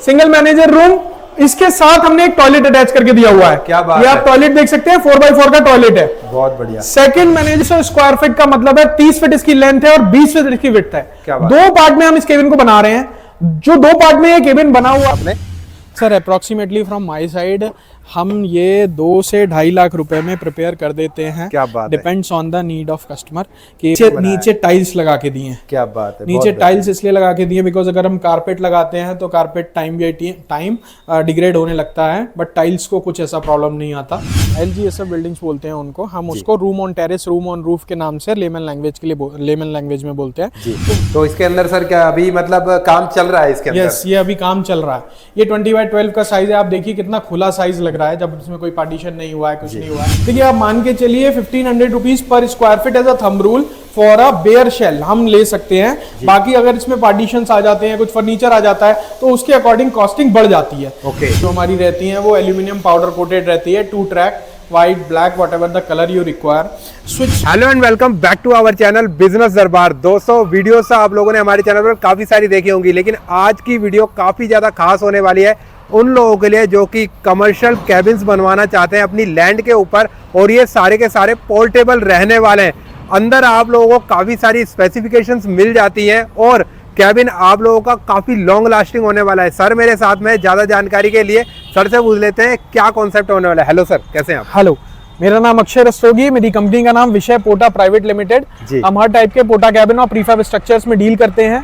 Single manager room, इसके साथ हमने एक टॉयलेट अटैच करके दिया हुआ है। क्या बात ये है। आप टॉयलेट देख सकते हैं, 4x4 का टॉयलेट है। बहुत बढ़िया। सेकंड मैनेजर स्क्वायर फीट का मतलब है 30 फीट इसकी लेंथ है और 20 फीट इसकी विड्थ है। क्या बात दो पार्ट में हम इस केबिन को बना रहे हैं। जो दो पार्ट में ये केबिन बना हुआ आपने sir, approximately from my side हम ये 2 से 2.5 लाख रुपए में प्रिपेयर कर देते हैं। क्या बात है। Depends on the need of customer कि नीचे टाइल्स लगा के दिए हैं। क्या बात है। नीचे टाइल्स इसलिए लगा के दिए बिकॉज अगर हम कारपेट लगाते हैं तो कारपेट टाइम डिग्रेड होने लगता है, बट टाइल्स को कुछ ऐसा प्रॉब्लम नहीं आता। LGSF बिल्डिंग्स बोलते हैं उनको, हम उसको room on terrace, room on roof के नाम से लेमन लैंग्वेज में बोलते हैं जी। तो इसके अंदर सर क्या अभी मतलब काम चल रहा है इसके अंदर? यस, ये अभी काम चल रहा है। ये 20x12 का साइज है। आप देखिए कितना खुला साइज लग रहा है जब इसमें कोई पार्टीशन नहीं हुआ है, कुछ नहीं हुआ है। देखिए आप मान के चलिए 1500 रुपीज पर square feet as a thumb rule for a bare shell हम ले सकते हैं। बाकी अगर इसमें पार्टीशंस आ जाते हैं, कुछ फर्नीचर आ जाता है तो उसके अकॉर्डिंग कॉस्टिंग बढ़ जाती है। ओके। जो हमारी रहती है वो एल्यूमिनियम पाउडर कोटेड रहती है, 2 track, white, black, whatever the colour you require. Switch. Hello and welcome back to our channel business Darbar. दोस्तों वीडियोस आप लोगों ने हमारे चैनल पर काफी सारी देखी होंगी, लेकिन आज की वीडियो काफी ज्यादा खास होने वाली है उन लोगों के लिए जो कि कमर्शियल कैबिन्स बनवाना चाहते हैं अपनी लैंड के ऊपर, और ये सारे के सारे पोर्टेबल रहने वाले हैं। अंदर आप लोगों को काफ़ी सारी स्पेसिफिकेशंस मिल जाती हैं और कैबिन आप लोगों का काफ़ी लॉन्ग लास्टिंग होने वाला है। सर मेरे साथ में ज़्यादा जानकारी के लिए सर से पूछ लेते हैं क्या कॉन्सेप्ट होने वाला है। हेलो सर, कैसे हैं आप? हेलो, मेरा नाम अक्षय रस्तोगी, मेरी कंपनी का नाम विषय पोटा प्राइवेट लिमिटेड। हम हर टाइप के पोटा कैबिन और प्रीफैब स्ट्रक्चर्स में डील करते हैं।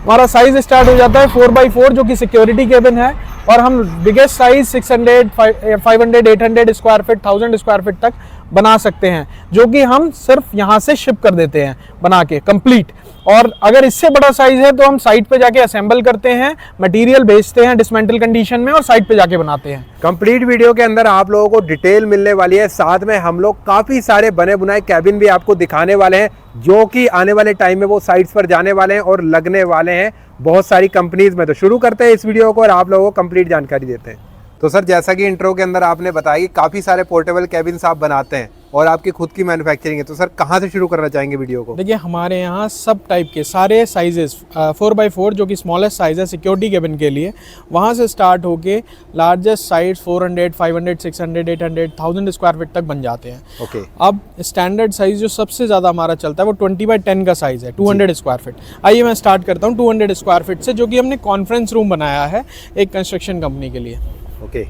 हमारा साइज स्टार्ट हो जाता है 4x4 जो कि सिक्योरिटी केबिन है, और हम biggest size 600, 500, 800 square feet, 1000 square feet तक बना सकते हैं, जो कि हम सिर्फ यहाँ से शिप कर देते हैं बना के कंप्लीट। और अगर इससे बड़ा साइज है तो हम साइट पे जाके असेंबल करते हैं, मटेरियल बेचते हैं डिसमेंटल कंडीशन में और साइट पे जाके बनाते हैं। कंप्लीट वीडियो के अंदर आप लोगों को डिटेल मिलने वाली है। साथ में हम लोग काफ़ी सारे बने बुनाए कैबिन भी आपको दिखाने वाले हैं, जो कि आने वाले टाइम में वो साइट्स पर जाने वाले हैं और लगने वाले हैं बहुत सारी कंपनीज में। तो शुरू करते हैं इस वीडियो को और आप लोगों को कंप्लीट जानकारी देते हैं। तो सर जैसा कि इंट्रो के अंदर आपने बताया कि काफ़ी सारे पोर्टेबल कैबिन्स आप बनाते हैं और आपकी खुद की मैन्युफैक्चरिंग है, तो सर कहाँ से शुरू करना चाहेंगे वीडियो को? देखिए हमारे यहाँ सब टाइप के सारे साइजेस 4x4 जो कि स्मॉलेस्ट साइज है सिक्योरिटी केबिन के लिए, वहाँ से स्टार्ट होके लार्जेस्ट साइज 400, 500, 600, 800, 1000 स्क्वायर फीट तक बन जाते हैं। ओके। अब स्टैंडर्ड साइज जो सबसे ज़्यादा हमारा चलता है वो 20x10 का साइज है, 200 स्क्वायर फीट। आइए मैं स्टार्ट करता हूँ 200 स्क्वायर फीट से, जो कि हमने कॉन्फ्रेंस रूम बनाया है एक कंस्ट्रक्शन कंपनी के लिए। ओके।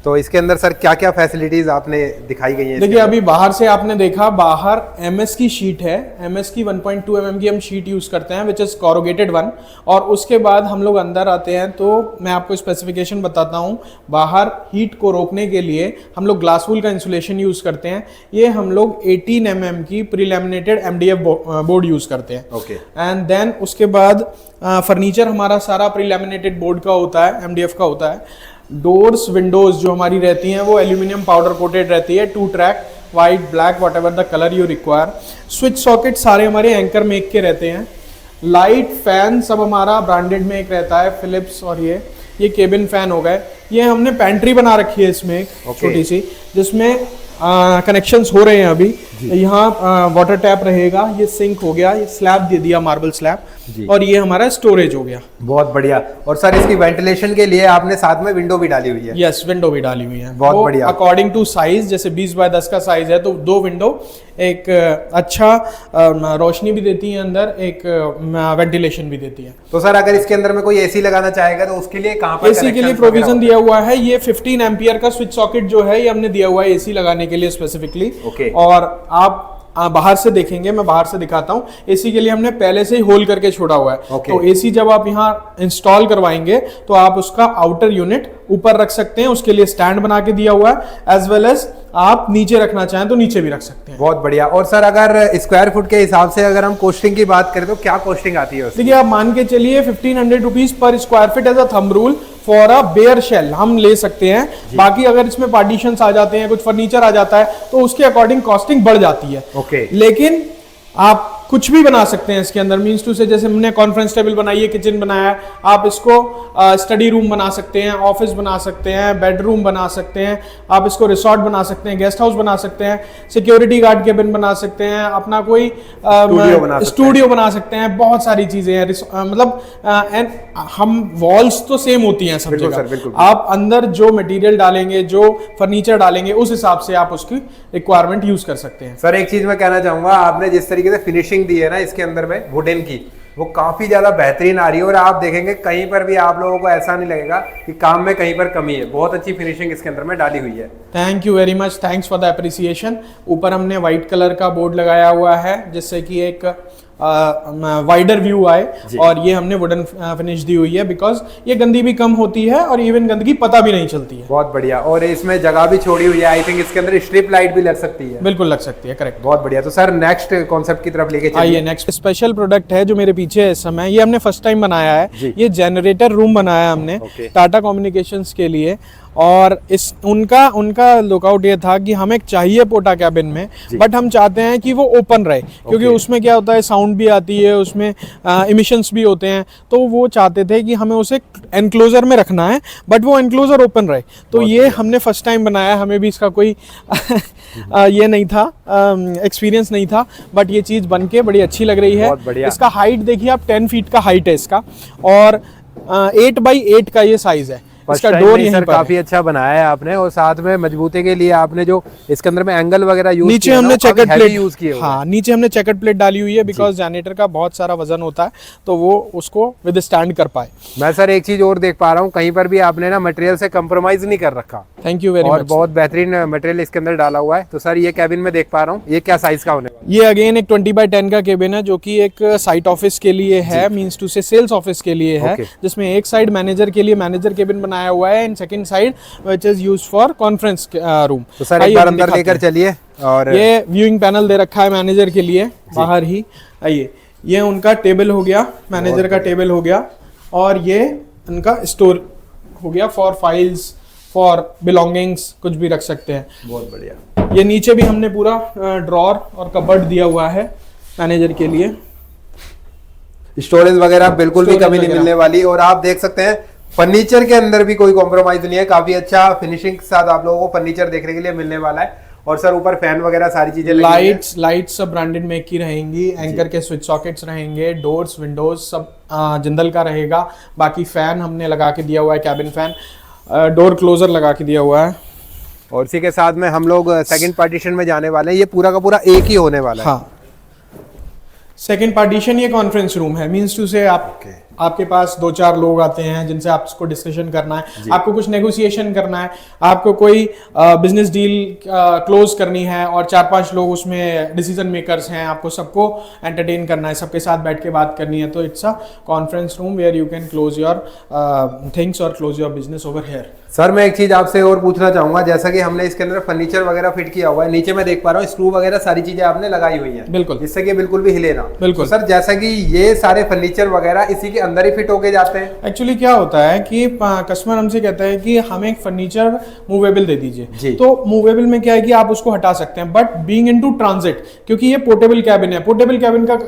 तो इसके अंदर सर क्या क्या फैसिलिटीज आपने दिखाई गई हैं? देखिए अभी बाहर से आपने देखा, बाहर MS की शीट है, MS की 1.2 mm की हम शीट यूज करते हैं विच इज कॉरुगेटेड वन। और उसके बाद हम लोग अंदर आते हैं तो मैं आपको स्पेसिफिकेशन बताता हूँ। बाहर हीट को रोकने के लिए हम लोग ग्लास वूल का इंसुलेशन यूज करते हैं। ये हम लोग 18 mm की pre laminated MDF board use करते हैं। ओके। एंड देन उसके बाद फर्नीचर हमारा सारा प्री लैमिनेटेड बोर्ड का होता है, MDF का होता है। डोर्स, विंडोज जो हमारी रहती हैं वो एल्यूमिनियम पाउडर कोटेड रहती है, 2 track, white, black, whatever the colour you require. Switch socket सारे हमारे एंकर मेक के रहते हैं। लाइट, फैन सब हमारा ब्रांडेड में एक रहता है, फिलिप्स। और ये केबिन फैन हो गए। ये हमने पैंट्री बना रखी है इसमें एक छोटी सी, जिसमें कनेक्शंस हो रहे हैं अभी। यहाँ वाटर टैप रहेगा, ये सिंक हो गया, ये स्लैब दे दिया, मार्बल स्लैब, और ये हमारा स्टोरेज हो गया। बहुत बढ़िया। और सर इसकी वेंटिलेशन के लिए आपने साथ में विंडो भी डाली हुई है? यस, विंडो भी डाली हुई है। बहुत बढ़िया। अकॉर्डिंग टू साइज, जैसे 20x10 का साइज है तो 2 विंडो, एक अच्छा रोशनी भी देती है अंदर, एक वेंटिलेशन भी देती है। तो सर अगर इसके अंदर में कोई एसी लगाना चाहेगा तो उसके लिए कहाँ पर एसी के लिए प्रोविजन दिया हुआ है। ये 15 एम्पियर का स्विच सॉकेट जो है ये हमने दिया हुआ है एसी लगाने के लिए स्पेसिफिकली। और आप बाहर से देखेंगे, मैं बाहर से दिखाता हूँ। एसी के लिए हमने पहले से ही होल करके छोड़ा हुआ है। तो एसी जब आप यहाँ इंस्टॉल करवाएंगे तो आप उसका आउटर यूनिट ऊपर रख सकते हैं, उसके लिए स्टैंड बना के दिया हुआ है। एज वेल एज आप नीचे रखना चाहें तो नीचे भी रख सकते हैं। बहुत बढ़िया। और सर अगर स्क्वायर फुट के हिसाब से अगर हम कॉस्टिंग की बात करें तो क्या कॉस्टिंग आती है? देखिए आप मान के चलिए 1500 रुपीज पर square feet as a thumb rule for a bare shell हम ले सकते हैं। बाकी अगर इसमें पार्टीशंस आ जाते हैं, कुछ फर्नीचर आ जाता है तो उसके अकॉर्डिंग कॉस्टिंग बढ़ जाती है। ओके। लेकिन आप कुछ भी बना सकते हैं इसके अंदर, मीन्स टू से जैसे हमने कॉन्फ्रेंस टेबल बनाई है, किचन बनाया है, आप इसको स्टडी रूम बना सकते हैं, ऑफिस बना सकते हैं, बेडरूम बना सकते हैं, आप इसको रिसोर्ट बना सकते हैं, गेस्ट हाउस बना सकते हैं, सिक्योरिटी गार्ड केबिन बना सकते हैं, अपना कोई स्टूडियो बना सकते हैं, बहुत सारी चीजें हैं। मतलब हम वॉल्स तो सेम होती हैं सब जगह, आप अंदर जो मटेरियल डालेंगे, जो फर्नीचर डालेंगे, उस हिसाब से आप उसकी रिक्वायरमेंट यूज कर सकते हैं। सर एक चीज मैं कहना चाहूंगा, आपने जिस तरीके से फिनिशिंग दी है ना इसके अंदर में वुडन की, वो काफी ज्यादा बेहतरीन आ रही है और आप देखेंगे कहीं पर भी आप लोगों को ऐसा नहीं लगेगा कि काम में कहीं पर कमी है। बहुत अच्छी फिनिशिंग इसके अंदर में डाली हुई है। Thank you very much, thanks for the appreciation. ऊपर हमने व्हाइट कलर का बोर्ड लगाया हुआ है जिससे कि एक वाइडर व्यू आए, और ये हमने वुडन फिनिश दी हुई है बिकॉज ये गंदी भी कम होती है और इवन गंदगी पता भी नहीं चलती है। बहुत बढ़िया, और इसमें जगह भी छोड़ी हुई है, आई थिंक इसके अंदर स्ट्रिप लाइट भी लग सकती है। बिल्कुल लग सकती है, करेक्ट। बहुत बढ़िया। तो सर नेक्स्ट कॉन्सेप्ट की तरफ लेके चलिए। आइए, नेक्स्ट स्पेशल प्रोडक्ट है जो मेरे पीछे है इस समय, ये हमने फर्स्ट टाइम बनाया है। ये जनरेटर रूम बनाया हमने टाटा कम्युनिकेशंस के लिए, और इस उनका लुकआउट ये था कि हमें चाहिए पोटा कैबिन में, बट हम चाहते हैं कि वो ओपन रहे, क्योंकि उसमें क्या होता है, साउंड भी आती है, उसमें इमिशंस भी होते हैं, तो वो चाहते थे कि हमें उसे एनक्लोजर में रखना है, बट वो एनक्लोजर ओपन रहे। तो ये हमने फर्स्ट टाइम बनाया, हमें भी इसका कोई ये नहीं था, एक्सपीरियंस नहीं था, बट ये चीज़ बन के बड़ी अच्छी लग रही है। इसका हाइट देखिए आप, 10 फीट का हाइट है इसका, और 8x8 का ये साइज है। इसका डोर यहीं पर काफी अच्छा बनाया है आपने, और साथ में मजबूती के लिए आपने जो इसके अंदर में एंगल वगैरह यूज नीचे हमने चेकर्ड प्लेट यूज किए। हाँ, नीचे हमने चेकर्ड प्लेट डाली हुई है बिकॉज जनरेटर का बहुत सारा वजन होता है, तो वो उसको विद स्टैंड कर पाए। मैं सर एक चीज और देख पा रहा हूँ, कहीं पर भी आपने ना मटेरियल से कंप्रोमाइज नहीं कर रखा। Thank you very much. और बहुत बेहतरीन मटेरियल इसके अंदर डाला हुआ है। तो सर ये कैबिन में देख पा रहा हूँ, ये क्या साइज का होने वाला है? ये अगेन एक 20x10 का केबिन है, जो कि एक साइट ऑफिस के लिए है, मींस टू से सेल्स ऑफिस के लिए है, जिसमें एक साइड मैनेजर के लिए मैनेजर केबिन बनाया हुआ है, and second side which is used for conference room. तो सर एक बार अंदर लेकर चलिए। और ये व्यूइंग पैनल दे रखा है मैनेजर के लिए बाहर ही। आइए, ये उनका टेबल हो गया, मैनेजर का टेबल हो गया, और ये उनका स्टोर हो गया फॉर फाइल्स, फॉर बिलोंगिंग्स, कुछ भी रख सकते हैं। बहुत बढ़िया। ये नीचे भी हमने पूरा ड्रॉर और कबर्ड दिया हुआ है मैनेजर के लिए। स्टोरेज वगैरह बिल्कुल भी कमी नहीं मिलने वाली, और आप देख सकते हैं फर्नीचर के अंदर भी कोई कॉम्प्रोमाइज नहीं है। काफी अच्छा फिनिशिंग के साथ आप लोगों को फर्नीचर देखने के लिए मिलने वाला है। और सर ऊपर फैन वगैरह सारी चीजें, लाइट्स सब ब्रांडेड मेक की रहेंगी, एंकर के स्विच सॉकेट्स रहेंगे, डोर्स विंडोज सब जिंदल का रहेगा। बाकी फैन हमने लगा के दिया हुआ है, कैबिन फैन, डोर क्लोजर लगा के दिया हुआ है। और इसी के साथ में हम लोग सेकंड पार्टीशन में जाने वाले हैं। ये पूरा का पूरा एक ही होने वाला है। हाँ, सेकंड पार्टीशन ये कॉन्फ्रेंस रूम है, मींस टू से आपके पास 2-4 लोग आते हैं जिनसे आपको डिस्कशन करना है, आपको कुछ नेगोशिएशन करना है, आपको कोई बिजनेस डील क्लोज करनी है, और 4-5 लोग उसमें डिसीजन मेकर्स हैं, आपको सबको एंटरटेन करना है, सबके साथ बैठ के बात करनी है। तो it's a conference room where you can close your things और close your business over here. Sir मैं एक चीज आपसे और पूछना चाहूंगा, जैसा कि हमने इसके अंदर फर्नीचर वगैरह फिट किया हुआ है, नीचे मैं देख पा रहा हूँ स्क्रू वगैरह सारी चीजें आपने लगाई हुई हैं, बिल्कुल, जिससे कि बिल्कुल भी हिले ना। बिल्कुल। तो सर जैसा कि ये सारे फर्नीचर वगैरह इसी के अंदर ही फिट होके जाते हैं। एक्चुअली क्या होता है कि कस्टमर हमसे कहता है कि हमें एक फर्नीचर मूवेबल दे दीजिए, तो मूवेबल में क्या है कि आप उसको हटा सकते हैं, बट बीइंग इनटू ट्रांजिट, क्योंकि ये पोर्टेबल कैबिन है, पोर्टेबल कैबिन का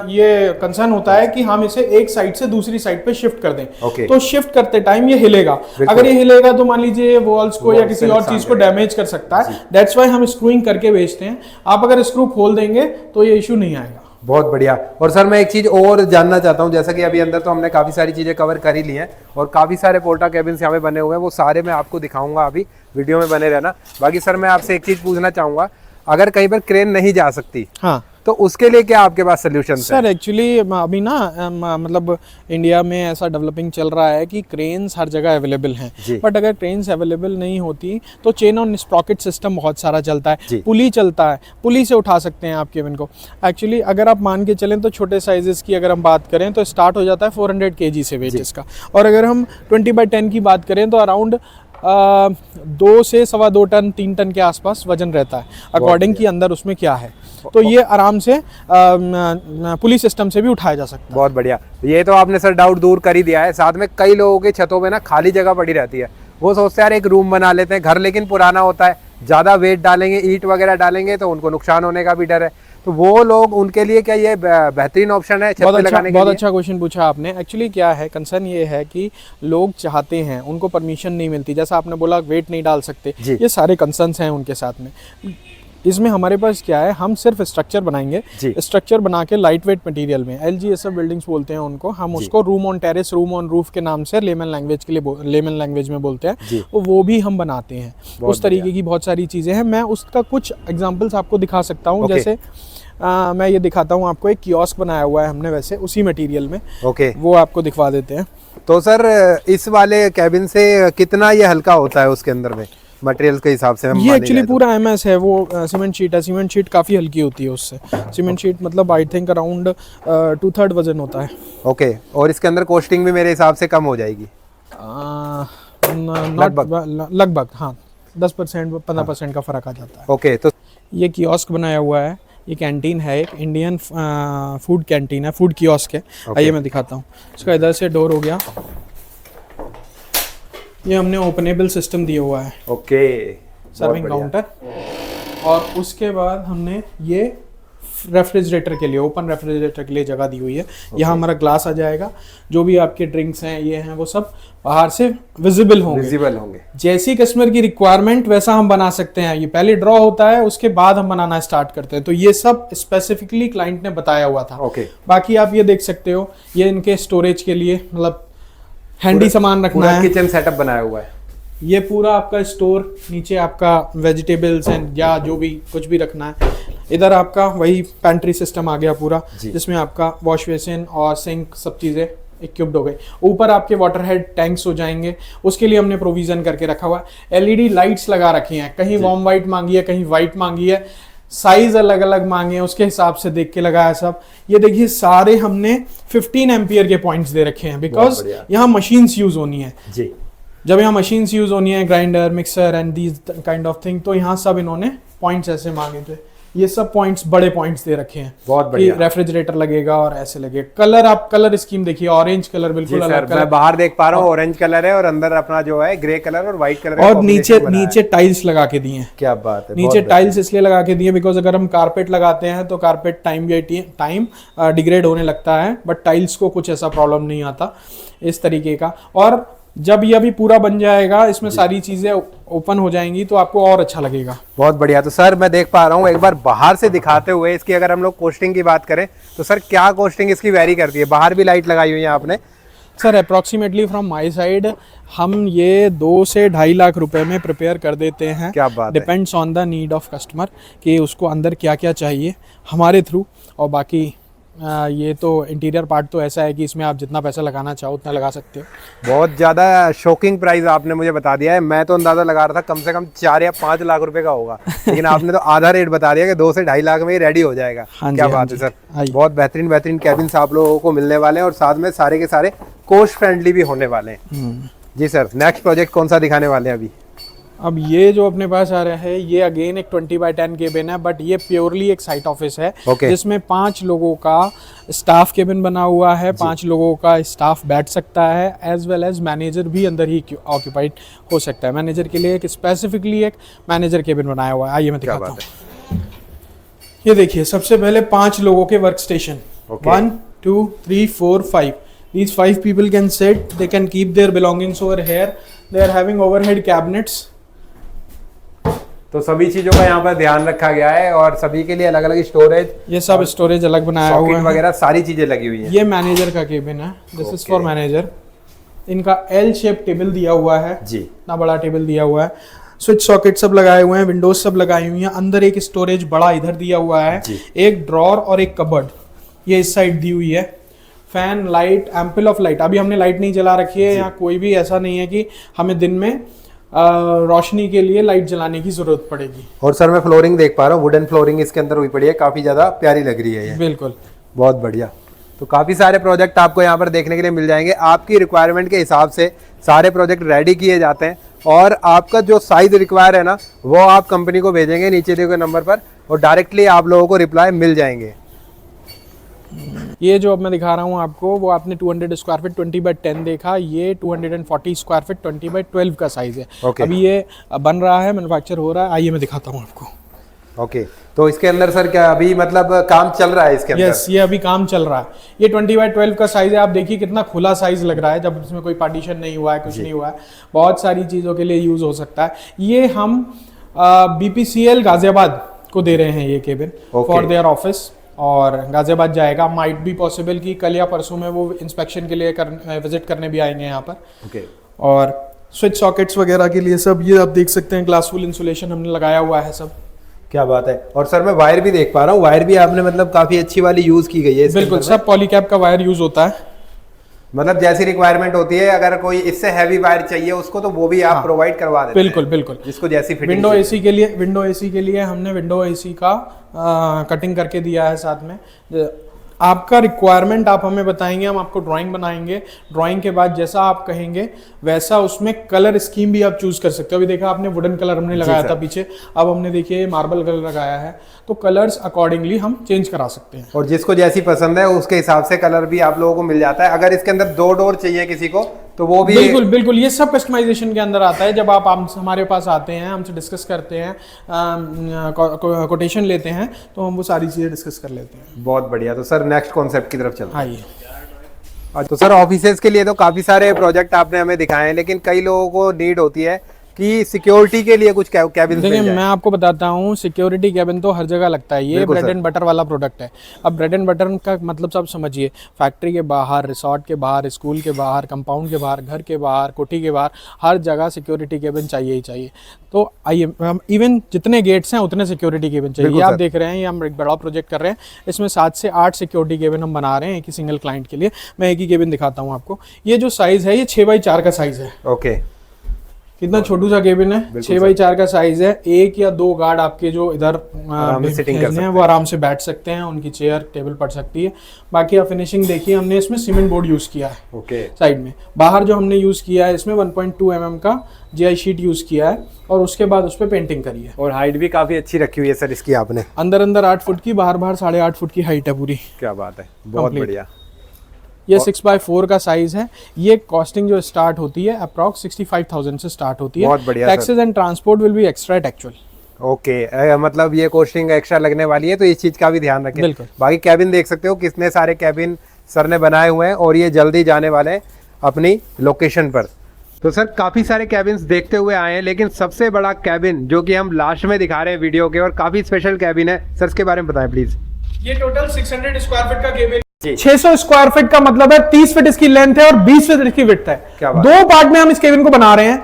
ये कंसर्न होता है कि हम इसे एक साइड से दूसरी साइड पे शिफ्ट कर दें। तो शिफ्ट करते टाइम ये हिलेगा, अगर ये हिलेगा तो मान लीजिए वॉल्स को या किसी और चीज को डैमेज कर सकता है। दैट्स व्हाई हम स्क्रूइंग करके बेचते हैं। आप अगर स्क्रू खोल देंगे तो ये इश्यू नहीं आएगा। बहुत बढ़िया। और सर मैं एक चीज और जानना चाहता हूं, जैसा कि अभी अंदर तो हमने काफी सारी चीजें कवर कर ही ली हैं, और काफी सारे पोर्टा केबिन्स यहाँ पे बने हुए हैं, वो सारे मैं आपको दिखाऊंगा, अभी वीडियो में बने रहना। बाकी सर मैं आपसे एक चीज पूछना चाहूंगा, अगर कहीं पर क्रेन नहीं जा सकती, हाँ, तो उसके लिए क्या आपके पास सोल्यूशन? सर एक्चुअली अभी ना मतलब इंडिया में ऐसा डेवलपिंग चल रहा है कि क्रेन्स हर जगह अवेलेबल हैं, बट अगर क्रेन्स अवेलेबल नहीं होती तो चेन ऑन स्प्रॉकेट सिस्टम बहुत सारा चलता है, पुली चलता है, पुली से उठा सकते हैं आप केबिन को। एक्चुअली अगर आप मान के चलें तो छोटे साइजेस की अगर हम बात करें तो स्टार्ट हो जाता है 400 kg से वेट इसका, और अगर हम 20x10 की बात करें तो अराउंड 2 से 2.25 टन 3 टन के आसपास वजन रहता है, अकॉर्डिंग कि अंदर उसमें क्या है। तो ये आराम से पुलिस सिस्टम से भी उठाया जा सकता है। बहुत बढ़िया। ये तो आपने सर डाउट दूर कर ही दिया है। साथ में कई लोगों के छतों पे ना खाली जगह पड़ी रहती है, वो सोचते हैं यार एक रूम बना लेते हैं, घर लेकिन पुराना होता है, ज़्यादा वेट डालेंगे, ईंट वगैरह डालेंगे तो उनको नुकसान होने का भी डर है। तो वो लोग उनके लिए क्या ये बेहतरीन ऑप्शन है छत पे लगाने के बहुत लिए? अच्छा क्वेश्चन पूछा आपने। एक्चुअली क्या है, कंसर्न ये है कि लोग चाहते हैं, उनको परमिशन नहीं मिलती, जैसा आपने बोला वेट नहीं डाल सकते, जी। ये सारे कंसर्न्स हैं उनके साथ में। इसमें हमारे पास क्या है, हम सिर्फ स्ट्रक्चर बनाएंगे, जी। स्ट्रक्चर बना के लाइट वेट मटेरियल में, LGSF बिल्डिंग्स बोलते हैं उनको, हम उसको room on terrace, room on roof के नाम से लेमन लैंग्वेज के लिए लेमन लैंग्वेज में बोलते जी। हैं, तो वो भी हम बनाते हैं। बहुत उस तरीके की बहुत सारी चीज़ें हैं, मैं उसका कुछ एग्जांपल्स आपको दिखा सकता हूँ। ओके। जैसे मैं ये दिखाता हूँ आपको, एक कियोस्क बनाया हुआ है हमने वैसे उसी मटेरियल में, ओके। वो आपको दिखवा देते हैं। तो सर इस वाले कैबिन से कितना ये हल्का होता है उसके अंदर में मटेरियल के हिसाब से? ये एक्चुअली पूरा MS है, वो सीमेंट शीट है। सीमेंट शीट काफ़ी हल्की होती है उससे। सीमेंट शीट मतलब आई थिंक अराउंड 2/3 वजन होता है। ओके। और इसके अंदर कॉस्टिंग भी मेरे हिसाब से कम हो जाएगी लगभग, हाँ 10% 15% का फ़र्क आ जाता है। ओके। तो ये कियोस्क बनाया हुआ है, ये कैंटीन है, एक इंडियन फूड कैंटीन है, फूड कियोस्क है। आइए मैं दिखाता हूँ। इसका इधर से डोर हो गया, ये हमने ओपनेबल सिस्टम दिया हुआ है। ओके। सर्विंग काउंटर, और उसके बाद हमने ये रेफ्रिजरेटर के लिए, ओपन रेफ्रिजरेटर के लिए जगह दी हुई है। यहाँ हमारा ग्लास आ जाएगा, जो भी आपके ड्रिंक्स हैं ये हैं वो सब बाहर से विजिबल होंगे। जैसी कस्टमर की रिक्वायरमेंट वैसा हम बना सकते हैं। ये पहले ड्रॉ होता है, उसके बाद हम बनाना स्टार्ट करते हैं। तो ये सब स्पेसिफिकली क्लाइंट ने बताया हुआ था। ओके। बाकी आप ये देख सकते हो, ये इनके स्टोरेज के लिए, मतलब हैंडी सामान रखना है। किचन सेटअप बनाया हुआ है। ये पूरा आपका स्टोर, नीचे आपका वेजिटेबल्स एंड या जो भी कुछ भी रखना है। इधर आपका वही पैंट्री सिस्टम आ गया पूरा, जिसमें आपका वॉश बेसिन और सिंक सब चीज़ें इक्विप्ड हो गई। ऊपर आपके वाटर हेड टैंक्स हो जाएंगे, उसके लिए हमने प्रोविज़न करके रखा हुआ है। LED लाइट्स लगा रखी हैं, कहीं वार्म वाइट मांगी है, कहीं वाइट मांगी है, साइज अलग अलग मांगे, उसके हिसाब से देख के लगाया सब। ये देखिए सारे हमने 15 एम्पियर के पॉइंट्स दे रखे हैं, बिकॉज यहाँ मशीन्स यूज होनी है जी। जब यहाँ मशीन्स यूज होनी है, grinder, mixer and these kind of thing, तो यहाँ सब इन्होंने पॉइंट्स ऐसे मांगे थे। ये सब पॉइंट्स, बड़े पॉइंट्स दे रखे हैं। बहुत बढ़िया। रेफ्रिजरेटर लगेगा और ऐसे लगेगा। कलर, आप कलर स्कीम देखिए, ऑरेंज कलर बिल्कुल अलग कलर, मैं बाहर देख पा रहा हूँ ऑरेंज कलर है, और अंदर अपना जो है ग्रे कलर और व्हाइट कलर, और नीचे टाइल्स लगा के दिए हैं। क्या बात है। नीचे टाइल्स इसलिए लगा के दिए बिकॉज अगर हम कारपेट लगाते हैं तो कारपेट टाइम डिग्रेड होने लगता है, बट टाइल्स को कुछ ऐसा प्रॉब्लम नहीं आता इस तरीके का। और जब ये अभी पूरा बन जाएगा, इसमें सारी चीजें ओपन हो जाएंगी, तो आपको और अच्छा लगेगा। बहुत बढ़िया। तो सर मैं देख पा रहा हूँ, एक बार बाहर से दिखाते हुए इसकी अगर हम लोग कॉस्टिंग की बात करें तो सर क्या कॉस्टिंग इसकी वेरी करती है? बाहर भी लाइट लगाई हुई है आपने। Sir approximately from my side हम ये 2 से 2.5 लाख रुपए में प्रिपेयर कर देते हैं। क्या बात है। Depends on the need of customer कि उसको अंदर क्या क्या चाहिए हमारे थ्रू। और बाकी ये तो इंटीरियर पार्ट तो ऐसा है कि इसमें आप जितना पैसा लगाना चाहो उतना लगा सकते हो। बहुत ज़्यादा शॉकिंग प्राइस आपने मुझे बता दिया है। मैं तो अंदाज़ा लगा रहा था कम से कम 4 या 5 लाख रुपए का होगा, लेकिन आपने तो आधा रेट बता दिया कि 2 से 2.5 लाख में ही रेडी हो जाएगा। क्या बात है सर। बहुत बेहतरीन कैबिन्स आप लोगों को मिलने वाले हैं, और साथ में सारे के सारे कॉस्ट फ्रेंडली भी होने वाले हैं। जी सर, नेक्स्ट प्रोजेक्ट कौन सा दिखाने वाले हैं अभी? अब ये जो अपने पास आ रहा है, ये अगेन एक 20x10 केबिन है, बट ये प्योरली एक साइट ऑफिस है। जिसमें 5 लोगों का स्टाफ केबिन बना हुआ है, 5 लोगों का स्टाफ बैठ सकता है, एज वेल एज मैनेजर भी अंदर ही ऑक्यूपाइड हो सकता है। मैनेजर के लिए एक स्पेसिफिकली एक मैनेजर केबिन बनाया हुआ है। आइए मैं दिखाता हूँ। ये देखिए, सबसे पहले 5 लोगों के work station, 1 2 3 4 5। These 5 people can sit, they can keep their belongings over here. They are having overhead cabinets. तो सभी चीजों का यहाँ पर ध्यान रखा गया है, और सभी के लिए अलग अलग स्टोरेज, ये सब स्टोरेज अलग बनाया हुआ है वगैरह सारी चीजें लगी हुई है। ये मैनेजर का केबिन है, दिस इज फॉर मैनेजर। इनका L शेप टेबल दिया हुआ है जी, इतना बड़ा टेबल दिया हुआ है। स्विच सॉकेट सब लगाए हुए हैं, विंडोज सब लगाई हुई हैं। अंदर एक स्टोरेज बड़ा इधर दिया हुआ है, एक ड्रॉर और एक कबर्ड ये इस साइड दी हुई है। Fan, light, ample of light. अभी हमने लाइट नहीं जला रखी है, यहाँ कोई भी ऐसा नहीं है कि हमें दिन में रोशनी के लिए लाइट जलाने की जरूरत पड़ेगी। और सर मैं फ्लोरिंग देख पा रहा हूँ, वुडन फ्लोरिंग इसके अंदर हुई पड़ी है, काफी ज्यादा प्यारी लग रही है ये। बिल्कुल, बहुत बढ़िया। तो काफी सारे प्रोजेक्ट आपको यहाँ पर देखने के लिए मिल जाएंगे। आपकी रिक्वायरमेंट के हिसाब से सारे प्रोजेक्ट रेडी किए जाते हैं, और आपका जो साइज रिक्वायर है ना, वो आप कंपनी को भेजेंगे नीचे दिए गए नंबर पर, और डायरेक्टली आप लोगों को रिप्लाई मिल जाएंगे। ये जो अब मैं दिखा रहा हूँ आपको, वो आपने 200 स्क्वायर फीट 20x10 देखा, ये 240 स्क्वायर फीट 20x12 का साइज है। अभी ये बन रहा है, मैन्युफैक्चर हो रहा है। आइए मैं दिखाता हूँ आपको। ओके, तो इसके अंदर सर क्या अभी मतलब काम चल रहा है इसके अंदर? यस, ये अभी काम चल रहा है। ये 20x12 का साइज है। आप देखिए कितना खुला साइज लग रहा है, जब इसमें कोई पार्टीशन नहीं हुआ है, कुछ नहीं हुआ है। बहुत सारी चीज़ों के लिए यूज हो सकता है। ये हम BPCL गाजियाबाद को दे रहे हैं ये केबिन फॉर देयर ऑफिस, और गाजियाबाद जाएगा। माइट भी पॉसिबल कि कल या परसों में वो इंस्पेक्शन के लिए विजिट करने भी आएंगे यहाँ पर। ओके, और स्विच सॉकेट्स वगैरह के लिए सब ये आप देख सकते हैं, ग्लास फुल इंसुलेशन हमने लगाया हुआ है सब। क्या बात है। और सर मैं वायर भी देख पा रहा हूँ, वायर भी आपने मतलब काफी अच्छी वाली यूज की गई है। बिल्कुल, सब पॉलीकैप का वायर यूज होता है। मतलब जैसी रिक्वायरमेंट होती है, अगर कोई इससे हैवी वायर चाहिए उसको तो वो भी आप प्रोवाइड करवा देते हैं। बिल्कुल बिल्कुल, जिसको जैसी फिटिंग। विंडो एसी के लिए हमने विंडो एसी का कटिंग करके दिया है साथ में। आपका रिक्वायरमेंट आप हमें बताएंगे, हम आपको ड्राइंग बनाएंगे। ड्राइंग के बाद जैसा आप कहेंगे वैसा उसमें कलर स्कीम भी आप चूज कर सकते हो। अभी देखा आपने वुडन कलर हमने लगाया था पीछे, अब हमने देखिए मार्बल कलर लगाया है, तो कलर्स अकॉर्डिंगली हम चेंज करा सकते हैं। और जिसको जैसी पसंद है उसके हिसाब से कलर भी आप लोगों को मिल जाता है। अगर इसके अंदर 2 डोर चाहिए किसी को तो वो भी बिल्कुल बिल्कुल, ये सब कस्टमाइजेशन के अंदर आता है। जब आप हमारे पास आते हैं, हमसे डिस्कस करते हैं, कोटेशन लेते हैं, तो हम वो सारी चीजें डिस्कस कर लेते हैं। बहुत बढ़िया। तो सर नेक्स्ट कॉन्सेप्ट की तरफ चलते हैं। आइए। तो सर ऑफिसेज के लिए तो काफी सारे प्रोजेक्ट आपने हमें दिखाए हैं, लेकिन कई लोगों को नीड होती है कि सिक्योरिटी के लिए कुछ कैबिन। देखिए मैं आपको बताता हूँ, सिक्योरिटी कैबिन तो हर जगह लगता है। ये ब्रेड एंड बटर वाला प्रोडक्ट है। अब ब्रेड एंड बटर का मतलब सब समझिए, फैक्ट्री के बाहर, रिसोर्ट के बाहर, स्कूल के बाहर, कंपाउंड के बाहर, घर के बाहर, कोठी के बाहर, हर जगह सिक्योरिटी केबिन चाहिए ही चाहिए। तो आइए, इवन जितने गेट्स हैं उतने सिक्योरिटी केबिन चाहिए। आप देख रहे हैं ये हम एक बड़ा प्रोजेक्ट कर रहे हैं, इसमें 7 से 8 सिक्योरिटी केबिन हम बना रहे हैं एक ही सिंगल क्लाइंट के लिए। मैं एक ही केबिन दिखाता हूँ आपको। ये जो साइज है ये 6x4 का साइज है। ओके, कितना छोटू सा केबिन है, 6x4 का साइज है। 1 या 2 गार्ड आपके जो इधर सिटिंग कर सकते हैं, वो आराम से बैठ सकते हैं, उनकी चेयर टेबल पड़ सकती है। बाकी आप फिनिशिंग देखिए, हमने इसमें सीमेंट बोर्ड यूज किया है। ओके, साइड में बाहर जो हमने यूज किया है, इसमें 1.2 mm का GI शीट यूज किया है, और उसके बाद उस पर पेंटिंग करी है। और हाइट भी काफी अच्छी रखी हुई है सर इसकी आपने। अंदर 8 फुट की, बाहर 8.5 फुट की हाइट है पूरी। क्या बात है, बहुत बढ़िया। ये 6x4 का साइज है। ये कॉस्टिंग जो स्टार्ट होती है अप्रॉक्स 65,000 से स्टार्ट होती है। बहुत बढ़िया। Taxes and transport will be extra at actual. Okay, मतलब ये कॉस्टिंग एक्स्ट्रा लगने वाली है, तो इस चीज का भी ध्यान रखें। बिल्कुल। बाकी कैबिन देख सकते हो कितने सारे कैबिन सर ने बनाए हुए हैं, और ये जल्दी जाने वाले हैं अपनी लोकेशन पर। तो सर काफी सारे कैबिन्स देखते हुए आए हैं, लेकिन सबसे बड़ा कैबिन जो कि हम लास्ट में दिखा रहे हैं वीडियो के, और काफी स्पेशल कैबिन है सर, इसके बारे में बताएं प्लीज। ये टोटल 600 स्क्वायर फीट का केबिन। 600 स्क्वायर फीट का मतलब है 30 फीट इसकी लेंथ है और 20 फीट इसकी विड्थ है। 2 पार्ट में हम इस केबिन को बना रहे हैं।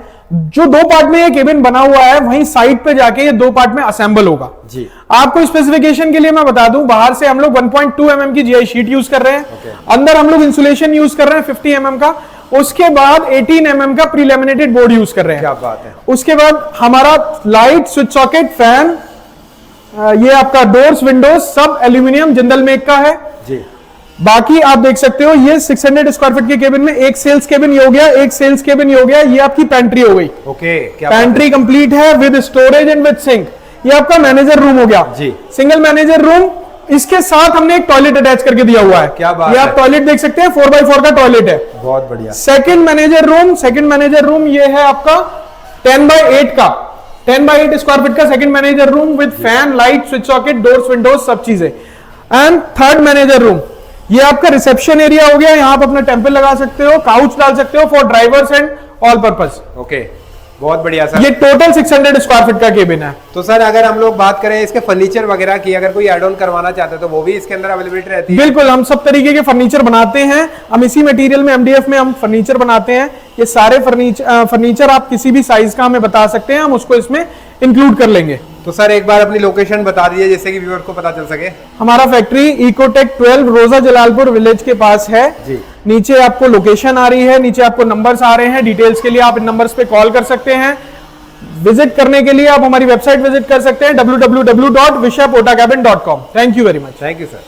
जो 2 पार्ट में ये केबिन बना हुआ है, वहीं साइड पे जाके ये 2 पार्ट में असेंबल होगा जी। आपको स्पेसिफिकेशन के लिए मैं बता दूं, बाहर से हम लोग 1.2 mm की GI शीट यूज कर रहे हैं। अंदर हम लोग इंसुलेशन यूज कर रहे हैं 50 mm का। उसके बाद 18 mm का प्री लैमिनेटेड बोर्ड यूज कर रहे हैं। क्या बात है। उसके बाद हमारा लाइट, स्विच सॉकेट, फैन, ये आपका डोर्स, विंडोज सब एल्यूमिनियम जिंदल मेक का है जी। बाकी आप देख सकते हो, ये 600 स्क्वायर फीट के केबिन में एक सेल्स केबिन ये हो गया, एक सेल्स केबिन ये हो गया। ये आपकी पेंट्री हो गई। ओके, क्या पेंट्री कंप्लीट है with storage and with sink. ये आपका मैनेजर रूम हो गया जी, सिंगल मैनेजर रूम। इसके साथ हमने एक टॉयलेट अटैच करके दिया हुआ है। क्या बात है। ये आप टॉयलेट देख सकते हैं, 4x4 का टॉयलेट है। बहुत बढ़िया। सेकंड मैनेजर रूम ये है आपका 10x8 का, 10x8 स्क्वायर फीट का second manager room with fan, light, switch socket, doors, Windows सब चीजें। एंड थर्ड मैनेजर रूम, ये आपका रिसेप्शन एरिया हो गया। यहाँ आप अपना टेम्पल लगा सकते हो, काउच डाल सकते हो for drivers and all purpose. Okay, बहुत बढ़िया सर। ये टोटल 600 स्क्वायर फीट का केबिन है। तो सर अगर हम लोग बात करें इसके फर्नीचर वगैरह की, अगर कोई एड ऑन करवाना चाहते हैं तो वो भी इसके अंदर अवेलेबिलिटी रहती है? बिल्कुल, हम सब तरीके के फर्नीचर बनाते हैं। हम इसी मटेरियल में, MDF में हम फर्नीचर बनाते हैं। ये सारे फर्नीचर आप किसी भी साइज का हमें बता सकते हैं, हम उसको इसमें इंक्लूड कर लेंगे। तो सर एक बार अपनी लोकेशन बता दीजिए जिससे कि व्यूअर को पता चल सके। हमारा फैक्ट्री इकोटेक 12 रोजा जलालपुर विलेज के पास है जी। नीचे आपको लोकेशन आ रही है, नीचे आपको नंबर्स आ रहे हैं। डिटेल्स के लिए आप इन नंबर्स पे कॉल कर सकते हैं। विजिट करने के लिए आप हमारी वेबसाइट विजिट कर सकते हैं www.vishapotacabin.com। Thank you very much. Thank you sir.